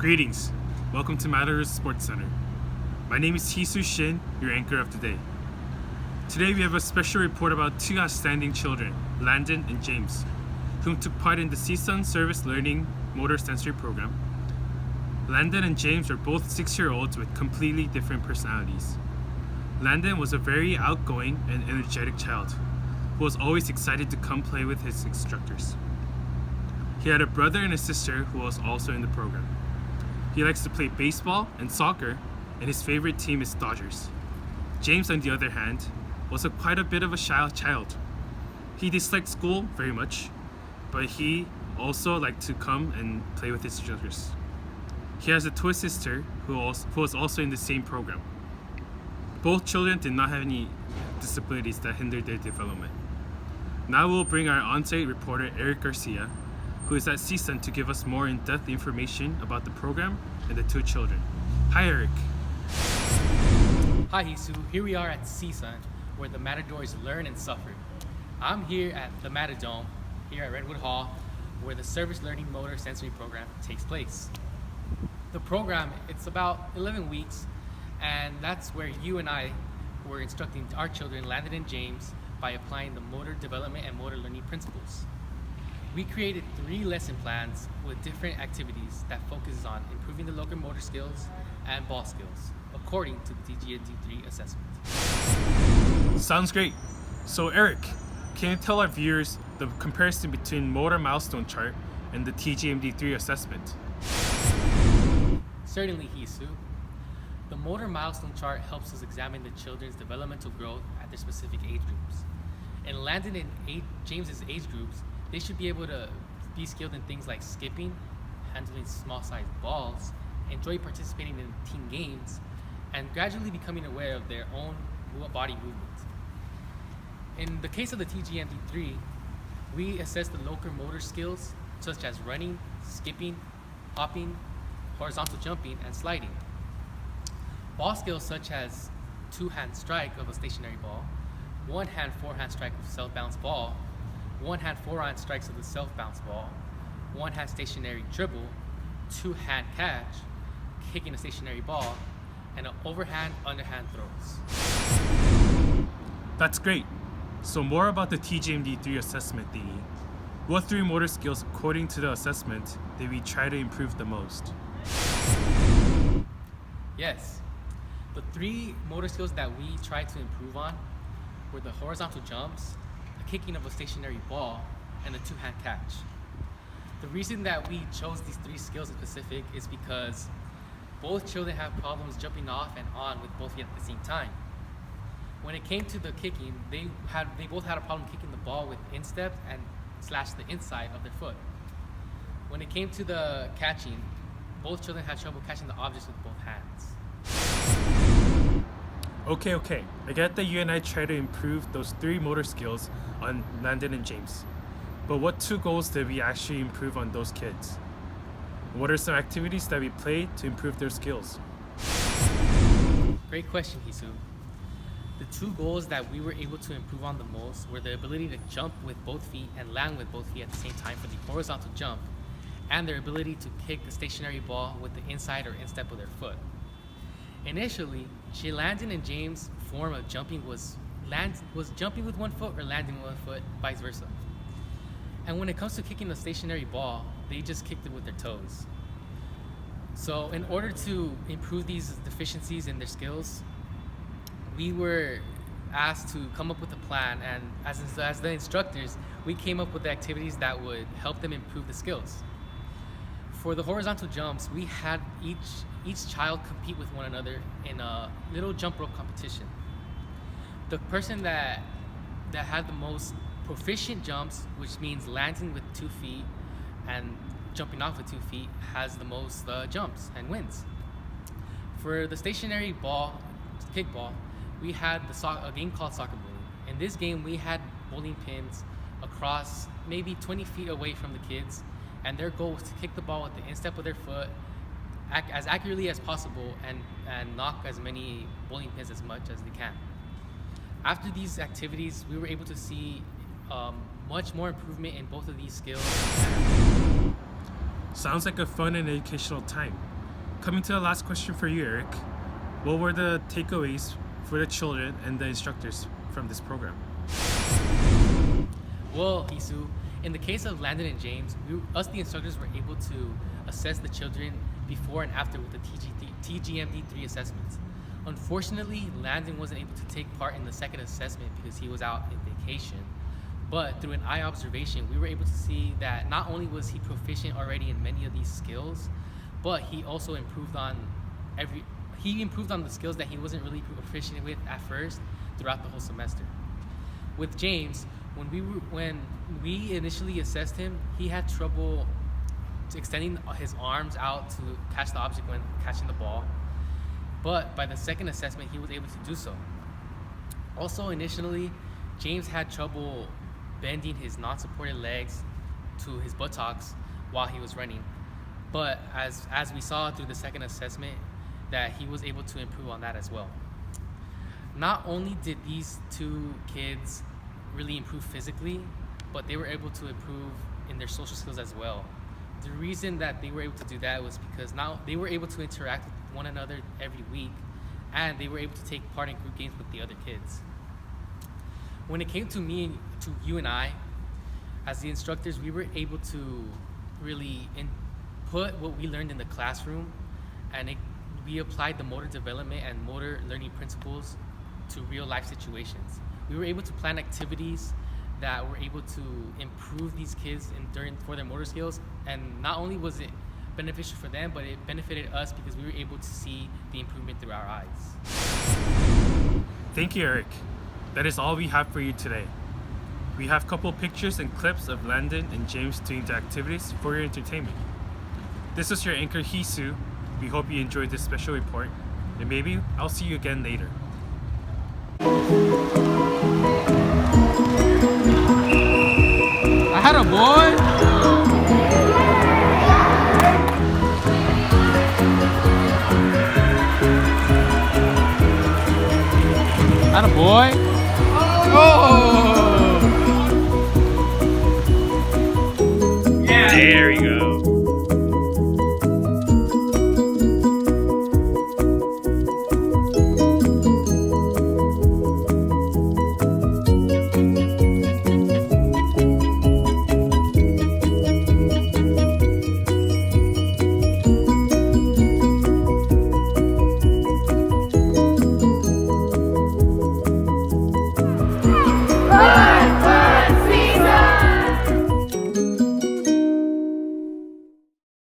Greetings. Welcome to Matters Sports Center. My name is Heesu Shin, your anchor of today. Today we have a special report about two outstanding children, Landon and James, whom took part in the CSUN Service Learning Motor Sensory Program. Landon and James were both 6-year-olds with completely different personalities. Landon was a very outgoing and energetic child who was always excited to come play with his instructors. He had a brother and a sister who was also in the program. He likes to play baseball and soccer, and his favorite team is Dodgers. James, on the other hand, was quite a bit of a shy child. He disliked school very much, but he also liked to come and play with his instructors. He has a twin sister who was also in the same program. Both children did not have any disabilities that hindered their development. Now we'll bring our on-site reporter Erik Garcia, who is at CSUN, to give us more in-depth information about the program and the two children. Hi, Erik. Hi, Heesu. Here we are at CSUN, where the Matadors learn and suffer. I'm here at the Matadome, here at Redwood Hall, where the Service Learning Motor Sensory Program takes place. The program, it's about 11 weeks, and that's where you and I were instructing our children, Landon and James, by applying the motor development and motor learning principles. We created 3 lesson plans with different activities that focuses on improving the locomotor skills and ball skills, according to the TGMD3 assessment. Sounds great. So Erik, can you tell our viewers the comparison between motor milestone chart and the TGMD3 assessment? Certainly, Heesu. The motor milestone chart helps us examine the children's developmental growth at their specific age groups. In Landon and James's age groups, they should be able to be skilled in things like skipping, handling small-sized balls, enjoy participating in team games, and gradually becoming aware of their own body movement. In the case of the TGMD3, we assess the locomotor skills such as running, skipping, hopping, horizontal jumping, and sliding. Ball skills such as 2-hand strike of a stationary ball, 1-hand forehand strike of self-bounce ball, 1-hand forehand strikes of the self-bounce ball, 1-hand stationary dribble, 2-hand catch, kicking a stationary ball, and an overhand, underhand throws. That's great. So more about the TGMD3 assessment thingy. What 3 motor skills, according to the assessment, did we try to improve the most? Yes, the 3 motor skills that we tried to improve on were the horizontal jumps, the kicking of a stationary ball, and the 2-hand catch. The reason that we chose these 3 skills in specific is because both children have problems jumping off and on with both feet at the same time. When it came to the kicking, they both had a problem kicking the ball with instep and / the inside of their foot. When it came to the catching, both children had trouble catching the objects with both hands. Okay. I get that you and I try to improve those 3 motor skills on Landon and James. But what 2 goals did we actually improve on those kids? What are some activities that we played to improve their skills? Great question, Heesu. The 2 goals that we were able to improve on the most were the ability to jump with both feet and land with both feet at the same time for the horizontal jump, and their ability to kick a stationary ball with the inside or instep of their foot. Initially, Landon and James' form of jumping was jumping with one foot or landing with one foot, vice versa. And when it comes to kicking a stationary ball, they just kicked it with their toes. So in order to improve these deficiencies in their skills, we were asked to come up with a plan, and as the instructors, we came up with the activities that would help them improve the skills. For the horizontal jumps, we had each child compete with one another in a little jump rope competition. The person that had the most proficient jumps, which means landing with 2 feet and jumping off with 2 feet, has the most jumps and wins. For the stationary ball, kickball, we had a game called soccer bowling. In this game, we had bowling pins across maybe 20 feet away from the kids, and their goal was to kick the ball with the instep of their foot as accurately as possible and knock as many bowling pins as much as they can. After these activities, we were able to see much more improvement in both of these skills. Sounds like a fun and educational time. Coming to the last question for you, Eric. What were the takeaways for the children and the instructors from this program? Well, Heesu, in the case of Landon and James, the instructors, were able to assess the children before and after with the TGMD3 assessments. Unfortunately, Landon wasn't able to take part in the second assessment because he was out on vacation. But through an eye observation, we were able to see that not only was he proficient already in many of these skills, but he also improved on the skills that he wasn't really proficient with at first throughout the whole semester. With James, when we initially assessed him, he had trouble extending his arms out to catch the object when catching the ball. But by the second assessment, he was able to do so. Also, initially, James had trouble bending his non-supported legs to his buttocks while he was running. But as we saw through the second assessment, that he was able to improve on that as well. Not only did these two kids really improve physically, but they were able to improve in their social skills as well. The reason that they were able to do that was because now they were able to interact with one another every week, and they were able to take part in group games with the other kids. When it came to you and I, as the instructors, we were able to really input what we learned in the classroom, and we applied the motor development and motor learning principles to real life situations. We were able to plan activities that were able to improve these kids for their motor skills, and not only was it beneficial for them, but it benefited us because we were able to see the improvement through our eyes. Thank you, Eric. That is all we have for you today. We have a couple pictures and clips of Landon and James doing the activities for your entertainment. This was your anchor, Heesu. We hope you enjoyed this special report, and maybe I'll see you again later. I had a boy. Had a boy. Oh! There